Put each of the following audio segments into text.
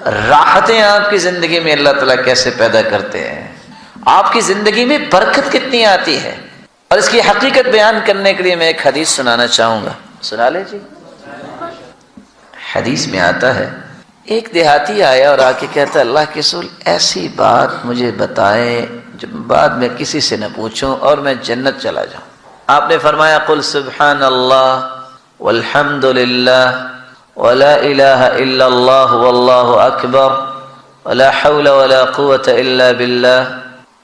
راحتیں آپ کی زندگی میں اللہ تعالیٰ کیسے پیدا کرتے ہیں، آپ کی زندگی میں برکت کتنی آتی ہے. اور اس کی حقیقت بیان کرنے کے لیے میں ایک حدیث سنانا چاہوں گا. سنا لے جی. حدیث میں آتا ہے ایک دیہاتی آیا اور آ کے کہتا ہے اللہ کے رسول ایسی بات مجھے بتائیں جو بعد میں کسی سے نہ پوچھوں اور میں جنت چلا جاؤں. آپ نے فرمایا قل سبحان اللہ والحمد للہ ولا الہ الا اللہ واللہ اکبر ولا حول ولا قوة الا باللہ.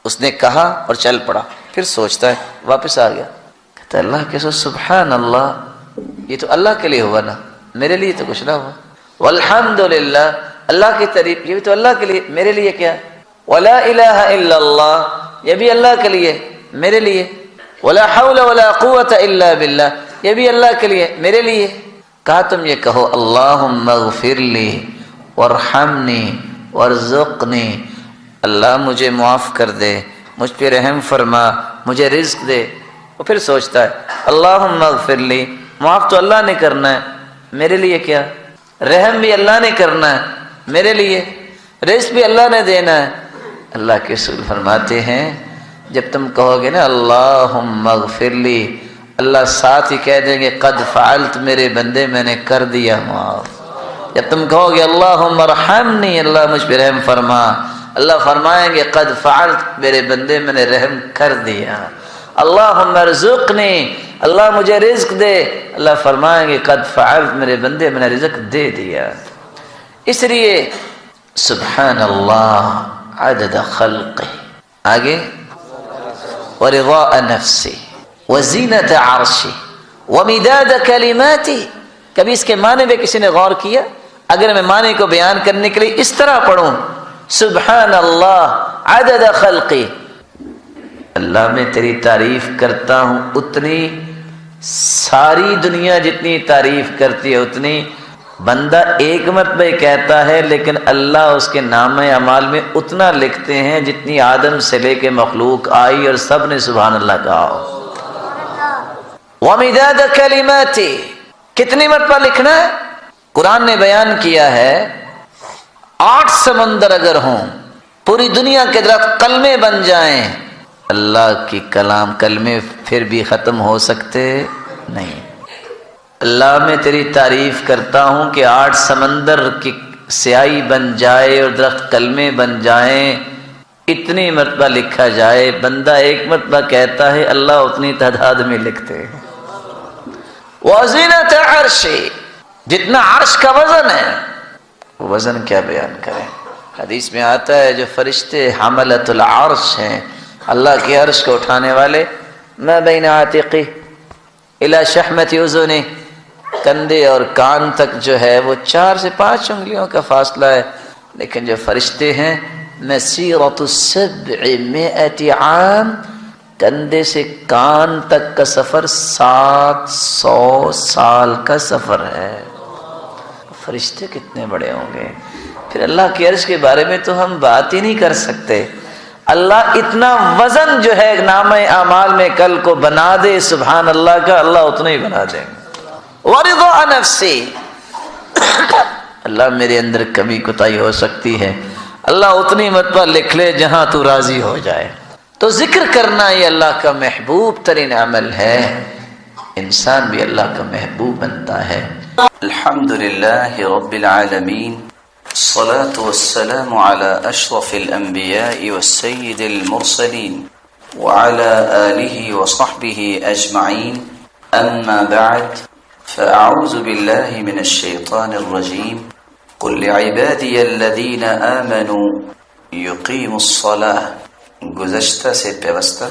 اس نے کہا اور چل پڑا. پھر سوچتا ہے، واپس آ گیا، کہتا ہے اللہ کے رسول سبحان اللہ یہ تو اللہ کے لیے ہوا نا، میرے لیے تو کچھ نہ ہوا. والحمد للہ اللہ کی تعریف یہ بھی تو اللہ کے لیے، میرے لیے کیا. ولا الہ الا اللہ یہ بھی اللہ کے لیے، میرے لیے. ولا حول ولا قوة الا باللہ یہ بھی اللہ کے لیے، میرے لیے. کہا تم یہ کہو اللہم اغفر لی وارحمنی وارزقنی، اللہ مجھے معاف کر دے، مجھ پہ رحم فرما، مجھے رزق دے. اور پھر سوچتا ہے اللہم اغفر لی، معاف تو اللہ نے کرنا ہے، میرے لیے کیا. رحم بھی اللہ نے کرنا ہے، میرے لیے. رزق بھی اللہ نے دینا ہے. اللہ کے رسول فرماتے ہیں جب تم کہو گے نا اللہم اغفر لی، اللہ ساتھ ہی کہہ دیں گے قد فعلت، میرے بندے میں نے کر دیا معاف. جب تم کہو گے اللہم ارحمنی، اللہ مجھ پہ رحم فرما، اللہ فرمائیں گے قد فعلت، میرے بندے میں نے رحم کر دیا. اللہم ارزقنی، اللہ مجھے رزق دے، اللہ فرمائیں گے قد فعلت، میرے بندے میں نے رزق دے دیا. اس لیے سبحان اللہ عدد خلقہ، آگے ورضاء نفسی وزینت عرشی ومداد کلماتی. کبھی اس کے معنی پہ کسی نے غور کیا؟ اگر میں معنی کو بیان کرنے کے لیے اس طرح پڑھوں سبحان اللہ عدد خلقی، اللہ میں تیری تعریف کرتا ہوں اتنی، ساری دنیا جتنی تعریف کرتی ہے اتنی. بندہ ایک مرتبہ کہتا ہے لیکن اللہ اس کے نام اعمال میں اتنا لکھتے ہیں جتنی آدم سے لے کے مخلوق آئی اور سب نے سبحان اللہ کہا. وَمِدَادَ كَلِمَاتِ، کتنی مرتبہ لکھنا ہے؟ قرآن نے بیان کیا ہے 8 سمندر اگر ہوں، پوری دنیا کے درخت کلمے بن جائیں، اللہ کی کلام کلمے پھر بھی ختم ہو سکتے نہیں. اللہ میں تیری تعریف کرتا ہوں کہ 8 سمندر کی سیاہی بن جائے اور درخت کلمے بن جائیں، اتنی مرتبہ لکھا جائے. بندہ ایک مرتبہ کہتا ہے اللہ اتنی تعداد میں لکھتے ہیں. وزینت عرشی، جتنا عرش کا وزن ہے وہ وزن کیا بیان کریں. حدیث میں آتا ہے جو فرشتے حملۃ العرش ہیں، اللہ کے عرش کو اٹھانے والے، ما بین عاتقی الی شحمۃ اذنی، کندھے اور کان تک جو ہے وہ 4 سے 5 انگلیوں کا فاصلہ ہے. لیکن جو فرشتے ہیں مسیرۃ 700 عام، کندھے سے کان تک کا سفر 700 سال کا سفر ہے. فرشتے کتنے بڑے ہوں گے. پھر اللہ کے عرش کے بارے میں تو ہم بات ہی نہیں کر سکتے. اللہ اتنا وزن جو ہے نامہ اعمال میں کل کو بنا دے سبحان اللہ کا، اللہ اتنا ہی بنا دیں. ورضاء نفسی، اللہ میرے اندر کمی کوتاہی ہو سکتی ہے، اللہ اتنی مرتبہ لکھ لے جہاں تو راضی ہو جائے. تو ذکر کرنا یہ اللہ کا محبوب ترین عمل ہے، انسان بھی اللہ کا محبوب بنتا ہے. الحمدللہ رب العالمین، الصلاة والسلام على أشرف الأنبياء والسيد المرسلين وعلى آله وصحبه أجمعين، أما بعد، فأعوذ بالله من الشيطان الرجيم. قل لعبادي الذين آمنوا يقيموا الصلاة، گزشتہ سے پیوستہ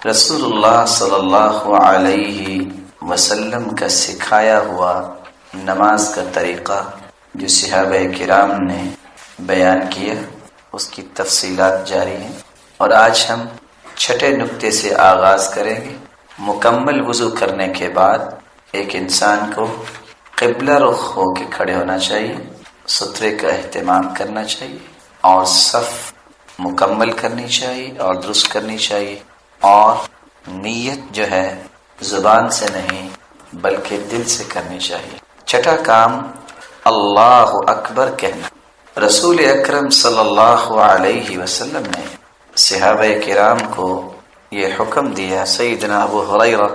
رسول اللہ صلی اللہ علیہ وسلم کا سکھایا ہوا نماز کا طریقہ جو صحابہ کرام نے بیان کیا، اس کی تفصیلات جاری ہیں. اور آج ہم 6 نقطے سے آغاز کریں گے. مکمل وضو کرنے کے بعد ایک انسان کو قبلہ رخ ہو کے کھڑے ہونا چاہیے، سترے کا اہتمام کرنا چاہیے، اور صف مکمل کرنی چاہیے اور درست کرنی چاہیے. اور نیت جو ہے زبان سے نہیں بلکہ دل سے کرنی چاہیے. 6 کام اللہ اکبر کہنا. رسول اکرم صلی اللہ علیہ وسلم نے صحابہ کرام کو یہ حکم دیا. سیدنا ابو ہریرہ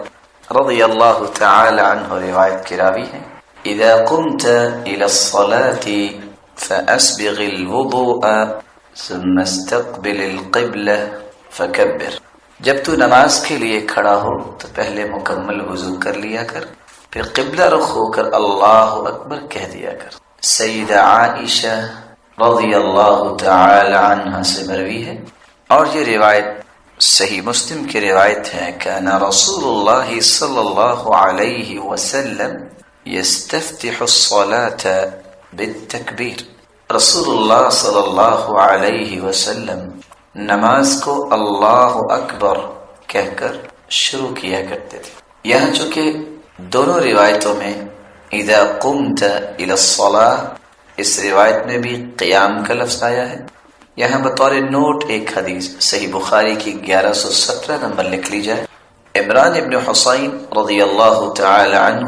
رضی اللہ تعالی عنہ روایت کی راوی ہے. اذا قمت الى الصلاة فاسبغ الوضوء ثم استقبل القبلة فکبر. جب تو نماز کے لیے کھڑا ہو تو پہلے مکمل وضو کر لیا کر، پھر قبلہ رخ ہو کر اللہ اکبر کہہ دیا کر. سیدہ عائشہ رضی اللہ تعالی عنہ سے مروی ہے اور یہ روایت صحیح مسلم کی روایت ہے. کان رسول اللہ صلی اللہ علیہ وسلم یستفتح الصلاة بالتکبیر. رسول اللہ صلی اللہ علیہ وسلم نماز کو اللہ اکبر کہہ کر شروع کیا کرتے تھے. یہاں چونکہ دونوں روایتوں میں اذا قمت الى الصلاة اس روایت میں بھی قیام کا لفظ آیا ہے. یہاں بطور نوٹ ایک حدیث صحیح بخاری کی 1117 نمبر لکھ لی جائے. عمران ابن حسین رضی اللہ تعالی عنہ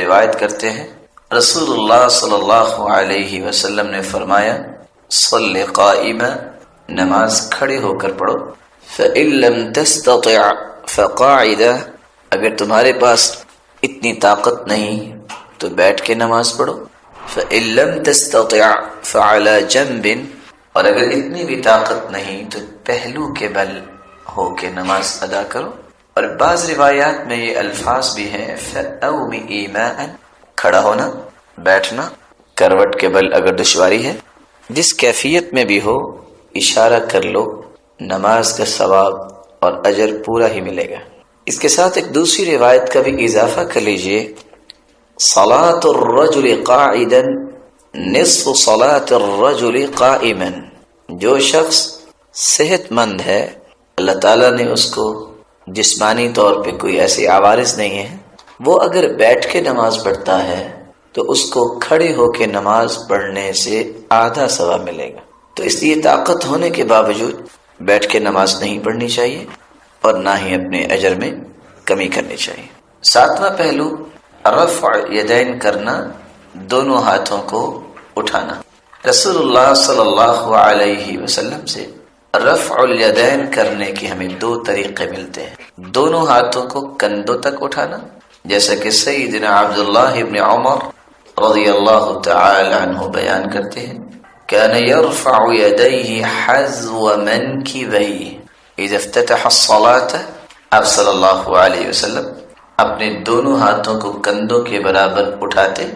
روایت کرتے ہیں رسول اللہ صلی اللہ علیہ وسلم نے فرمایا صلی قائما، نماز کھڑے ہو کر پڑھو. فَإِن لَّمْ تَسْتَطِعْ فَقَاعِدًا، اگر تمہارے پاس اتنی طاقت نہیں تو بیٹھ کے نماز پڑھو. فَإِن لَّمْ تَسْتَطِعْ فَعَلَى جَنْبٍ، اور اگر اتنی بھی طاقت نہیں تو پہلو کے بل ہو کے نماز ادا کرو. اور بعض روایات میں یہ الفاظ بھی ہیں فَأَوْمِ إِيمَاءً، کھڑا ہونا، بیٹھنا کروٹ کے بل اگر دشواری ہے. جس کیفیت میں بھی ہو اشارہ کر لو، نماز کا ثواب اور اجر پورا ہی ملے گا. اس کے ساتھ ایک دوسری روایت کا بھی اضافہ کر لیجئے. صلاة الرجل قاعدا نصف صلاة الرجل قائما، جو شخص صحت مند ہے اللہ تعالیٰ نے اس کو جسمانی طور پہ کوئی ایسی عوارض نہیں ہے، وہ اگر بیٹھ کے نماز پڑھتا ہے تو اس کو کھڑے ہو کے نماز پڑھنے سے آدھا ثواب ملے گا. تو اس لیے طاقت ہونے کے باوجود بیٹھ کے نماز نہیں پڑھنی چاہیے اور نہ ہی اپنے اجر میں کمی کرنی چاہیے. ساتواں پہلو رفع یدین کرنا، دونوں ہاتھوں کو اٹھانا. رسول اللہ صلی اللہ علیہ وسلم سے رفع الیدین کرنے کی ہمیں دو طریقے ملتے ہیں. دونوں ہاتھوں کو کندھوں تک اٹھانا، جیسا کہ سیدنا عبداللہ ابن عمر رضی اللہ تعالی عنہ بیان کرتے ہیں كان يرفع يديه حذو منكبيه اذا افتتح الصلاة. آپ صلی اللہ علیہ وسلم اپنے دونوں ہاتھوں کو کندھوں کے برابر اٹھاتے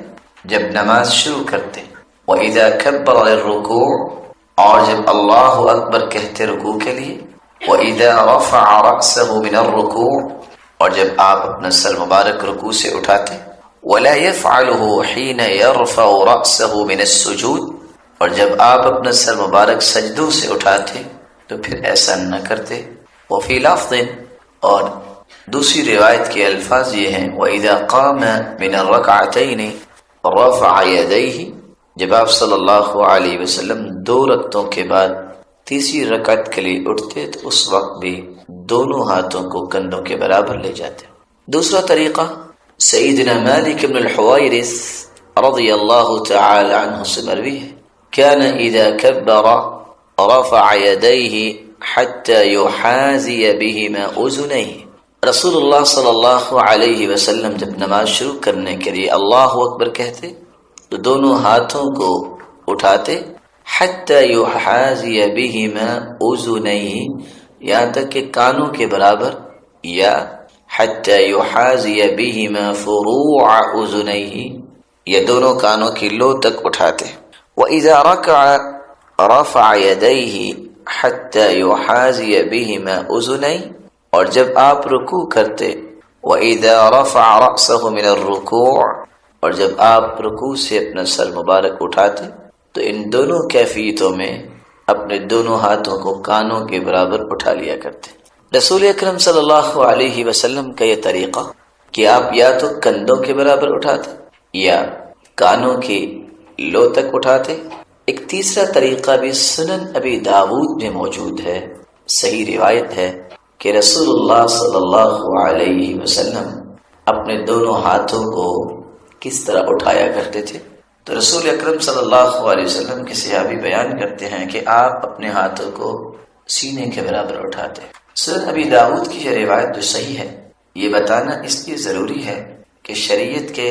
جب نماز شروع کرتے. وَإِذَا كَبَّرَ لِلرُّكُوعِ، اور جب اللہ اکبر کہتے رکوع کے لیے. وَإِذَا رَفَعَ رَأْسَهُ مِنَ الرُّكُوعِ، اور جب آپ اپنا سر مبارک رکوع سے اٹھاتے. وَلَا يَفْعَلُهُ حِينَ يَرْفَعُ رَأْسَهُ مِنَ السُّجُودِ، اور جب آپ اپنا سر مبارک سجدوں سے اٹھاتے تو پھر ایسا نہ کرتے. وفی لفظ، اور دوسری روایت کے الفاظ یہ ہیں وَإِذَا قَامَ مِنَ الرَّكْعَتَيْنِ رَفَعَ يَدَيْهِ، جب آپ صلی اللہ علیہ وسلم دو رکعتوں کے بعد تیسری رکعت کے لیے اٹھتے تو اس وقت بھی دونوں ہاتھوں کو کندھوں کے برابر لے جاتے. دوسرا طریقہ سیدنا مالک بن الحویرث رضی اللہ تعالی عنہ سے مروی ہے كان اذا كبر رفع يديه حتى يحاذي بهما اذنيه. رسول اللہ صلی اللہ علیہ وسلم جب نماز شروع کرنے کے لیے اللہ اکبر کہتے تو دونوں ہاتھوں کو اٹھاتے حتى يحاذي بهما اذنيه، یہاں تک کہ کانوں کے برابر، یا حتى يحاذي بهما فروع اذنيه، یا دونوں کانوں کی لو تک اٹھاتے. وَإِذَا رَكَعَ رَفَعَ يَدَيْهِ حَتَّى يُحَاذِيَ بِهِمَا أُذُنَيْهِ، اور جب آپ رکوع کرتے. وَإِذَا رَفَعَ رَأْسَهُ مِنَ الرُّكُوعِ، اور جب آپ رکوع سے اپنا سر مبارک اٹھاتے تو ان دونوں کیفیتوں میں اپنے دونوں ہاتھوں کو کانوں کے برابر اٹھا لیا کرتے. رسول اکرم صلی اللہ علیہ وسلم کا یہ طریقہ کہ آپ یا تو کندھوں کے برابر اٹھاتے یا کانوں کی لو تک اٹھاتے. ایک تیسرا طریقہ بھی سنن ابی داود میں موجود ہے، صحیح روایت ہے کہ رسول اللہ صلی اللہ علیہ وسلم اپنے دونوں ہاتھوں کو کس طرح اٹھایا کرتے تھے. تو رسول اکرم صلی اللہ علیہ وسلم کے صحابی بیان کرتے ہیں کہ آپ اپنے ہاتھوں کو سینے کے برابر اٹھاتے. سنن ابی داؤد کی یہ روایت جو صحیح ہے، یہ بتانا اس لیے ضروری ہے کہ شریعت کے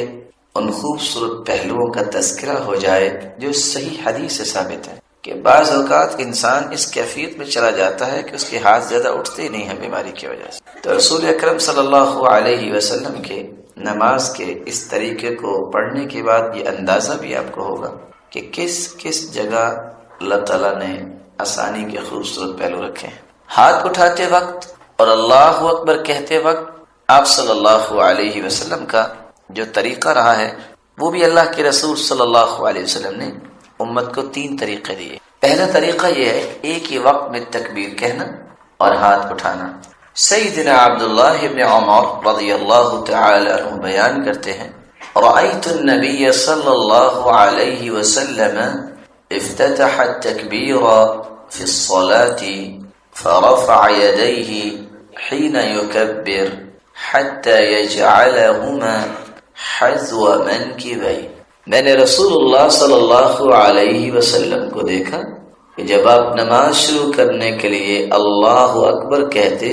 ان خوبصورت پہلوؤں کا تذکرہ ہو جائے جو صحیح حدیث سے ثابت ہے کہ بعض اوقات انسان اس کیفیت میں چلا جاتا ہے کہ اس کے ہاتھ زیادہ اٹھتے ہی نہیں ہیں بیماری کی وجہ سے. تو رسول اکرم صلی اللہ علیہ وسلم کے نماز کے اس طریقے کو پڑھنے کے بعد یہ اندازہ بھی آپ کو ہوگا کہ کس کس جگہ اللہ تعالیٰ نے آسانی کے خوبصورت پہلو رکھے ہیں. ہاتھ اٹھاتے وقت اور اللہ اکبر کہتے وقت آپ صلی اللہ علیہ وسلم کا جو طریقہ رہا ہے وہ بھی اللہ کے رسول صلی اللہ علیہ وسلم نے امت کو 3 طریقے دیے. پہلا طریقہ یہ ہے ایک ہی وقت میں تکبیر کہنا اور ہاتھ اٹھانا. سیدنا عبداللہ ابن عمر رضی اللہ تعالی عنہ بیان کرتے ہیں رأیت النبی صلی اللہ علیہ وسلم افتتح التکبیر فی الصلاة فرفع يديه حين يكبر حتى يجعلهما حذو منكبيه. میں نے رسول اللہ صلی اللہ علیہ وسلم کو دیکھا کہ جب آپ نماز شروع کرنے کے لیے اللہ اکبر کہتے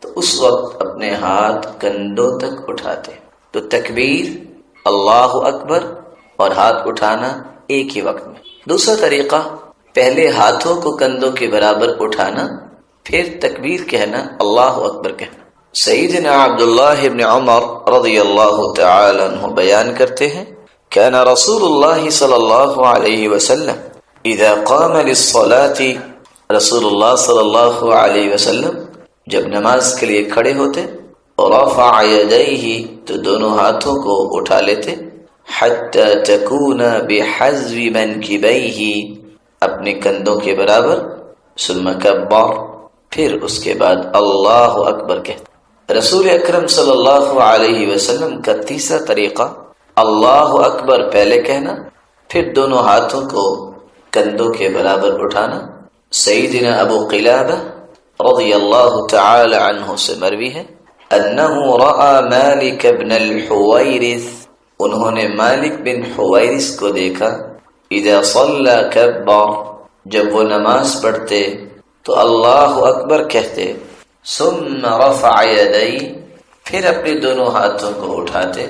تو اس وقت اپنے ہاتھ کندھوں تک اٹھاتے. تو تکبیر، اللہ اکبر اور ہاتھ اٹھانا ایک ہی وقت میں. دوسرا طریقہ پہلے ہاتھوں کو کندھوں کے برابر اٹھانا پھر تکبیر کہنا، اللہ اکبر کہنا. سیدنا عبداللہ ابن عمر رضی اللہ تعالی عنہ بیان کرتے ہیں كان رسول اللہ صلی اللہ علیہ وسلم اذا قام للصلاة، رسول اللہ صلی اللہ علیہ وسلم جب نماز کے لیے کھڑے ہوتے رفع یدیہ تو دونوں ہاتھوں کو اٹھا لیتے حتی تکون بحذو منکبیہ اپنے کندھوں کے برابر ثم کبر پھر اس کے بعد اللہ اکبر کہتے. رسول اکرم صلی اللہ علیہ وسلم کا تیسرا طریقہ اللہ اکبر پہلے کہنا پھر دونوں ہاتھوں کو کندھوں کے برابر اٹھانا. سیدنا ابو قلابہ رضی اللہ تعالی عنہ سے مروی ہے انہ رأى مالک بن الحویرث، انہوں نے مالک بن حویرث کو دیکھا اذا صلی کبر، جب وہ نماز پڑھتے تو اللہ اکبر کہتے ثم رفع یدی پھر اپنے دونوں ہاتھوں کو اٹھاتے.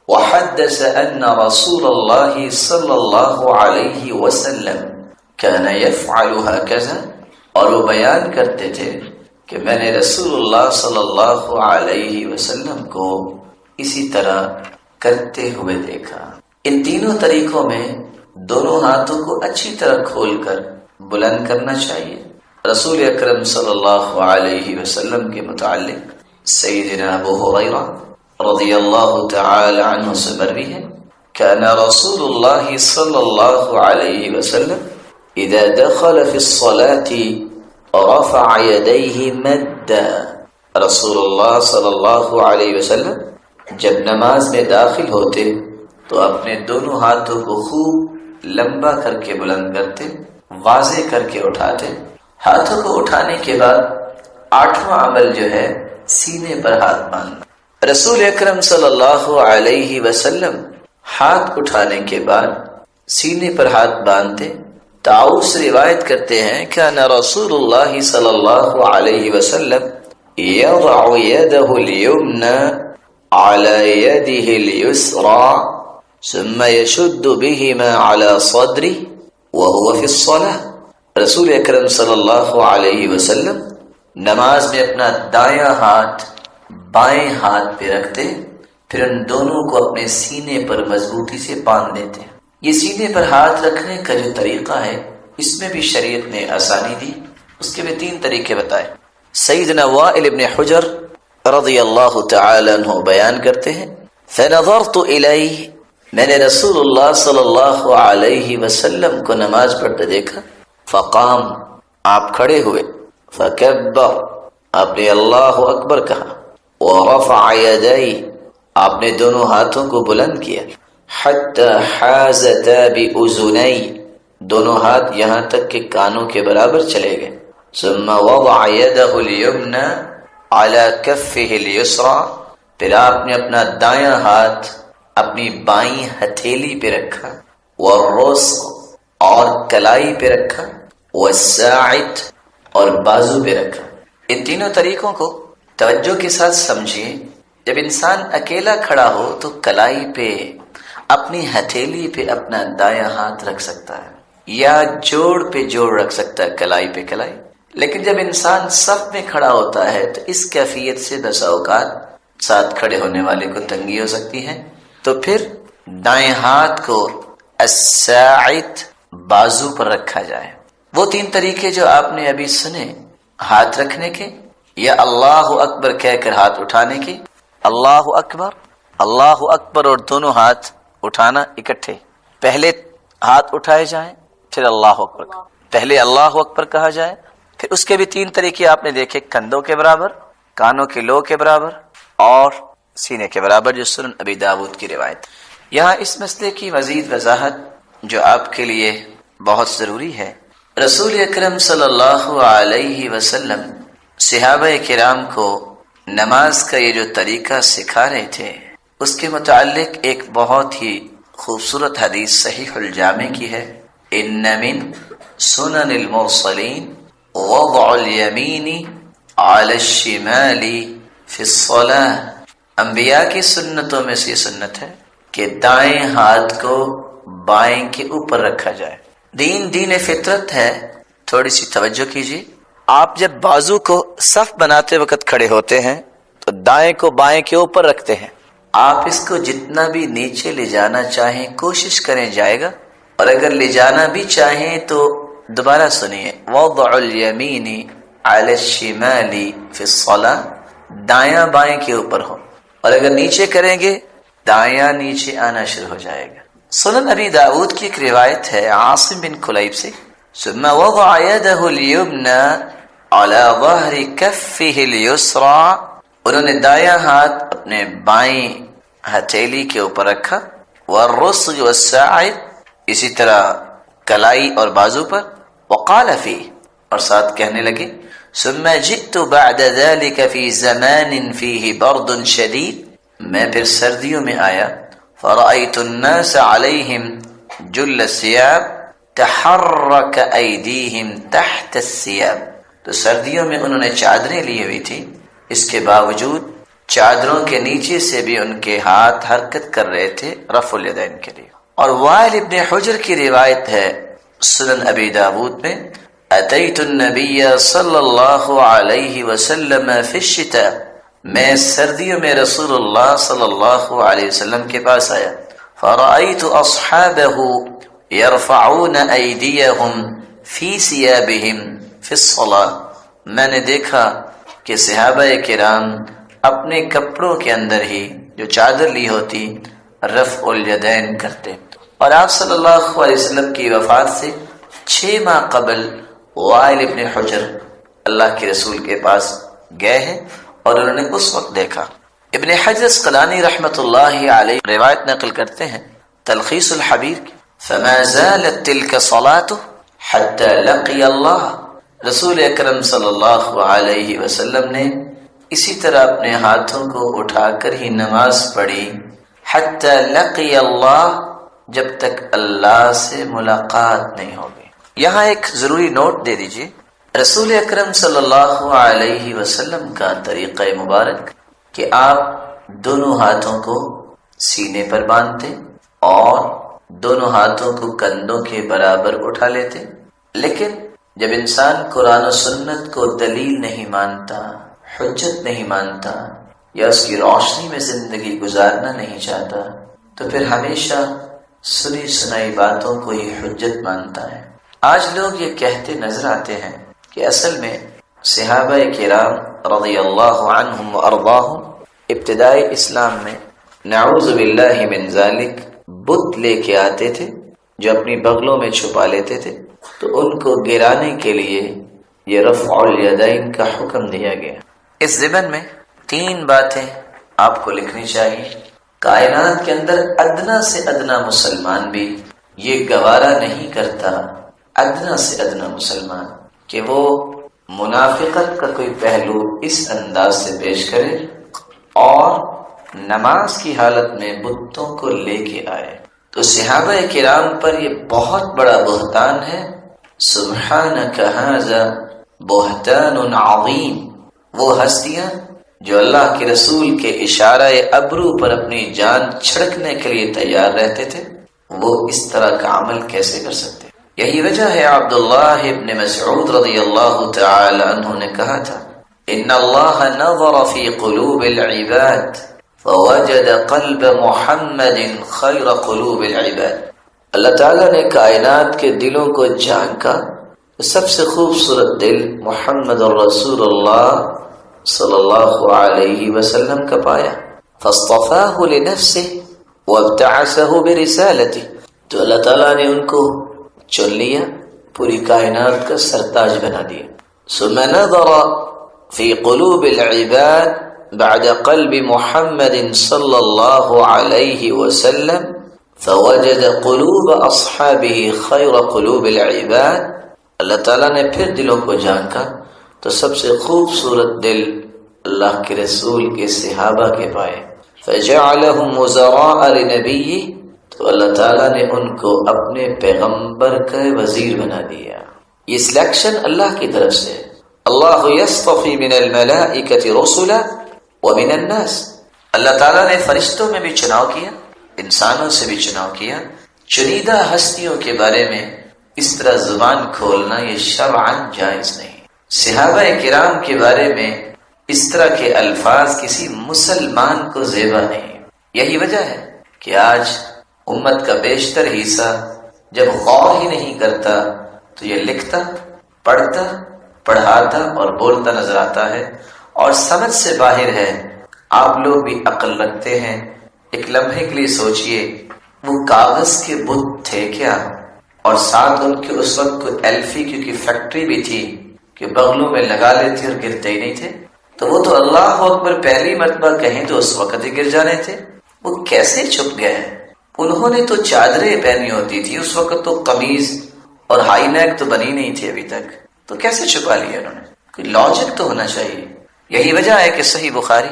وحدث ان رسول اللہ صلی اللہ علیہ وسلم كان يفعل هكذا، اور وہ بیان کرتے تھے کہ میں نے رسول اللہ صلی اللہ علیہ وسلم کو اسی طرح کرتے ہوئے دیکھا. ان تینوں طریقوں میں دونوں ہاتھوں کو اچھی طرح کھول کر بلند کرنا چاہیے. رسول اکرم صلی اللہ علیہ وسلم کے متعلق سیدنا ابو ہریرہ رضی اللہ تعالی عنہ سے مروی ہے كان رسول اللہ صلی اللہ علیہ وسلم اذا دخل في الصلاة رفع يديه مدا، رسول اللہ صلی اللہ علیہ وسلم جب نماز میں داخل ہوتے تو اپنے دونوں ہاتھوں کو خوب لمبا کر کے بلند کرتے، واضح کر کے اٹھاتے. ہاتھوں کو اٹھانے کے بعد 8واں عمل جو ہے سینے پر ہاتھ باندھنا. رسول اکرم صلی اللہ علیہ وسلم ہاتھ اٹھانے کے بعد سینے پر ہاتھ باندھتے. طاؤس روایت کرتے ہیں كان رسول اللہ صلی اللہ علیہ وسلم يضع يده اليمنى على يده اليسرى ثم يشد بهما على صدره وهو في الصلاة. رسول اکرم صلی اللہ علیہ وسلم نماز میں اپنا دایاں ہاتھ بائیں ہاتھ پہ رکھتے پھر ان دونوں کو اپنے سینے پر مضبوطی سے باندھ دیتے. یہ سینے پر ہاتھ رکھنے کا جو طریقہ ہے اس میں بھی شریعت نے آسانی دی. اس کے بھی 3 طریقے بتائے. سیدنا وائل ابن حجر رضی اللہ تعالی عنہ بیان کرتے ہیں فنظرت الیہ، میں نے رسول اللہ صلی اللہ علیہ وسلم کو نماز پڑھتے دیکھا. فقام، آپ کھڑے ہوئے. فکبر، آپ نے اللہ اکبر کہا. ورفع یدی، آپ نے دونوں ہاتھوں کو بلند کیا. حتی حازتا بأذنی، دونوں ہاتھ یہاں تک کہ کانوں کے برابر چلے گئے. ثم وضع یدہ الیمنى علی کفہ الیسرى، پھر آپ نے اپنا دایاں ہاتھ اپنی بائیں ہتھیلی پہ رکھا. والرسغ اور کلائی پہ رکھا، والساعد اور بازو پہ رکھا۔ ان تینوں طریقوں کو توجہ کے ساتھ سمجھیے۔ جب انسان اکیلا کھڑا ہو تو کلائی پہ اپنی ہتھیلی پہ اپنا دایاں ہاتھ رکھ سکتا ہے یا جوڑ پہ جوڑ رکھ سکتا ہے، کلائی پہ کلائی۔ لیکن جب انسان صف میں کھڑا ہوتا ہے تو اس کیفیت سے بسا اوقات ساتھ کھڑے ہونے والے کو تنگی ہو سکتی ہے، تو پھر دائیں ہاتھ کو الساعد بازو پر رکھا جائے۔ وہ تین طریقے جو آپ نے ابھی سنے، ہاتھ رکھنے کے یا اللہ اکبر کہہ کر ہاتھ اٹھانے کے، اللہ اکبر اور دونوں ہاتھ اٹھانا اکٹھے، پہلے ہاتھ اٹھائے جائیں پھر اللہ اکبر، پہلے اللہ اکبر کہا جائے، پھر اس کے بھی تین طریقے آپ نے دیکھے، کندھوں کے برابر، کانوں کے لو کے برابر اور سینے کے برابر، جو سنن ابی داود کی روایت۔ یہاں اس مسئلے کی مزید وضاحت جو آپ کے لیے بہت ضروری ہے، رسول اکرم صلی اللہ علیہ وسلم صحابہ کرام کو نماز کا یہ جو طریقہ سکھا رہے تھے، اس کے متعلق ایک بہت ہی خوبصورت حدیث صحیح الجامع کی ہے، ان من سنن المرسلین وضع الیمین علی الشمال فی الصلاة۔ انبیاء کی سنتوں میں سے سنت ہے کہ دائیں ہاتھ کو بائیں کے اوپر رکھا جائے۔ دین فطرت ہے، تھوڑی سی توجہ کیجیے۔ آپ جب بازو کو صف بناتے وقت کھڑے ہوتے ہیں تو دائیں کو بائیں کے اوپر رکھتے ہیں، آپ اس کو جتنا بھی نیچے لے جانا چاہیں کوشش کریں جائے گا، اور اگر لے جانا بھی چاہیں تو دوبارہ سنیے، وضع الیمین علی الشمال فی الصلاة، دایاں بائیں کے اوپر ہو، اور اگر نیچے کریں گے دایاں نیچے آنا شروع ہو جائے گا۔ سنن ابی داود کی ایک روایت ہے عاصم بن کلیب سے، ثم وضع يده اليمنى على ظهر كفه اليسرى، انہوں نے دایاں ہاتھ اپنے بائیں ہتھیلی کے اوپر رکھا، والرسغ والساعد، اسی طرح کلائی اور بازو پر، وقال فيه، اور ساتھ کہنے لگے، ثم جئت بعد ذلك في زمان فيه برد شديد، میں پھر سردیوں میں آیا، فرأيت الناس عليهم جل الثياب تحرك أيديهم تحت الثياب، تو سردیوں میں انہوں نے چادریں لی ہوئی تھی، اس کے باوجود چادروں کے نیچے سے بھی ان کے ہاتھ حرکت کر رہے تھے رفع الیدین کے لیے۔ اور وائل ابن حجر کی روایت ہے سنن ابی داود میں، اتیت النبی صلی اللہ علیہ وسلم فی الشتاء، میں سردیوں میں رسول اللہ صلی اللہ علیہ وسلم کے پاس آیا، فرأیت اصحابہ یرفعون ایدیہم فی ثیابہم فی الصلاة، میں نے دیکھا کہ صحابہ کرام اپنے کپڑوں کے اندر ہی جو چادر لی ہوتی رفع الیدین کرتے، اور آپ صلی اللہ علیہ وسلم کی وفات سے 6 ماہ قبل وائل ابن حجر اللہ کے رسول کے پاس گئے ہیں اور انہوں نے اس وقت دیکھا۔ ابن حجر اسقلانی رحمۃ اللہ علیہ روایت نقل کرتے ہیں تلخیص الحبیر کی، فما زالت تلک صلاته حتی لقی اللہ، رسول اکرم صلی اللہ علیہ وسلم نے اسی طرح اپنے ہاتھوں کو اٹھا کر ہی نماز پڑھی، حتی لقی اللہ، جب تک اللہ سے ملاقات نہیں ہوگی۔ یہاں ایک ضروری نوٹ دے دیجئے، رسول اکرم صلی اللہ علیہ وسلم کا طریقہ مبارک کہ آپ دونوں ہاتھوں کو سینے پر باندھتے اور دونوں ہاتھوں کو کندھوں کے برابر اٹھا لیتے، لیکن جب انسان قرآن و سنت کو دلیل نہیں مانتا، حجت نہیں مانتا، یا اس کی روشنی میں زندگی گزارنا نہیں چاہتا، تو پھر ہمیشہ سنی سنائی باتوں کو ہی حجت مانتا ہے۔ آج لوگ یہ کہتے نظر آتے ہیں کہ اصل میں صحابہ کرام رضی اللہ عنہم وارضاہم ابتدائی اسلام میں نعوذ باللہ من ذالک بت لے کے آتے تھے جو اپنی بغلوں میں چھپا لیتے تھے، تو ان کو گرانے کے لیے یہ رفع الیدین کا حکم دیا گیا۔ اس ضمن میں 3 باتیں آپ کو لکھنی چاہیے۔ کائنات کے اندر ادنا سے ادنا مسلمان بھی یہ گوارا نہیں کرتا، ادنا سے ادنا مسلمان، کہ وہ منافقت کا کوئی پہلو اس انداز سے پیش کرے اور نماز کی حالت میں بتوں کو لے کے آئے۔ تو صحابہ کرام پر یہ بہت بڑا بہتان ہے. سبحانک ھذا بہتان عظیم. وہ ہستیاں جو اللہ کے رسول کے اشارہ ابرو پر اپنی جان چھڑکنے کے لیے تیار رہتے تھے، وہ اس طرح کا عمل کیسے کر سکتے؟ یہی وجہ ہے عبداللہ ابن مسعود رضی اللہ تعالی عنہ نے کہا تھا ان اللہ نظر فی قلوب العباد فوجد قلب محمد خیر قلوب العباد. اللہ تعالیٰ نے کائنات کے دلوں کو جھانکا، سب سے خوبصورت دل محمد الرسول اللہ صلی اللہ علیہ وسلم کا پایا. فاصطفاہ لنفسہ وابتعثہ برسالتہ. تو اللہ تعالیٰ نے ان کو چن لیا، پوری کائنات کا سرتاج بنا دیا. ثم نظر فی قلوب العباد بعد قلب محمد صلی اللہ علیہ وسلم فوجد قلوب اصحابہ خیر قلوب العباد. اللہ تعالیٰ نے پھر دلوں کو جھانکا تو سب سے خوبصورت دل اللہ کے رسول کے صحابہ کے پائے. فجعلهم وزراء لنبیہ. تو اللہ تعالیٰ نے ان کو اپنے پیغمبر کا وزیر بنا دیا. یہ سلیکشن اللہ کی طرف سے. اللہ یصطفی من الملائکۃ رسلا ومن الناس. اللہ تعالیٰ نے فرشتوں میں بھی چناؤ کیا، انسانوں سے بھی چناؤ کیا. چنیدہ ہستیوں کے بارے میں اس طرح زبان کھولنا یہ شرعاً جائز نہیں. صحابہ کرام کے بارے میں اس طرح کے الفاظ کسی مسلمان کو زیبا نہیں. یہی وجہ ہے کہ آج امت کا بیشتر حصہ جب غور ہی نہیں کرتا تو یہ لکھتا، پڑھتا، پڑھاتا اور بولتا نظر آتا ہے اور سمجھ سے باہر ہے. آپ لوگ بھی عقل رکھتے ہیں، ایک لمحے کے لیے سوچئے وہ کاغذ کے بت تھے کیا؟ اور ساتھ ان کے اس وقت کوئی ایلفی کی فیکٹری بھی تھی کہ بغلوں میں لگا لیتے اور گرتے ہی نہیں تھے. تو وہ تو اللہ اکبر پہلی مرتبہ کہیں تو اس وقت ہی گر جانے تھے. وہ کیسے چھپ گئے؟ انہوں نے تو چادریں پہنی ہوتی تھی اس وقت، تو قمیض اور ہائی نیک تو بنی نہیں تھی ابھی تک، تو کیسے چھپا لیا انہوں نے؟ کوئی لاجک تو ہونا چاہیے. یہی وجہ ہے کہ صحیح بخاری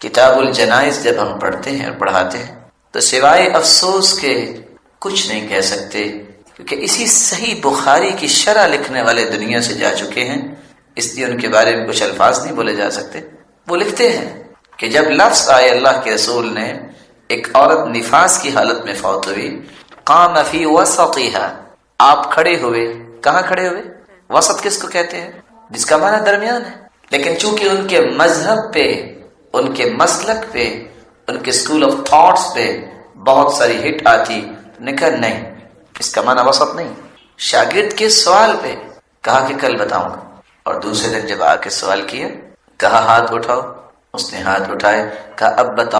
کتاب الجنائز جب ہم پڑھتے ہیں اور پڑھاتے ہیں تو سوائے افسوس کے کچھ نہیں کہہ سکتے، کیونکہ اسی صحیح بخاری کی شرح لکھنے والے دنیا سے جا چکے ہیں، اس لیے ان کے بارے میں کچھ الفاظ نہیں بولے جا سکتے. وہ لکھتے ہیں کہ جب لفظ آئے اللہ کے رسول نے ایک عورت نفاس کی حالت میں فوت ہوئی، قام فی وسطھا. آپ کھڑے ہوئے. کہاں کھڑے ہوئے؟ وسط کس کو کہتے ہیں؟ جس کا معنی درمیان ہے. لیکن چونکہ ان کے مذہب پہ، ان کے مسلک پہ، ان کے اسکول آف تھاٹس پہ بہت ساری ہٹ آتی، نے کہا نہیں، اس کا معنی وسط نہیں. شاگرد کے سوال پہ کہا کہ کل بتاؤں گا، اور دوسرے دن جب آ کے سوال کیا کہا ہاتھ اٹھاؤ. اس نے ہاتھ اٹھائے، کہا اب بتاؤ.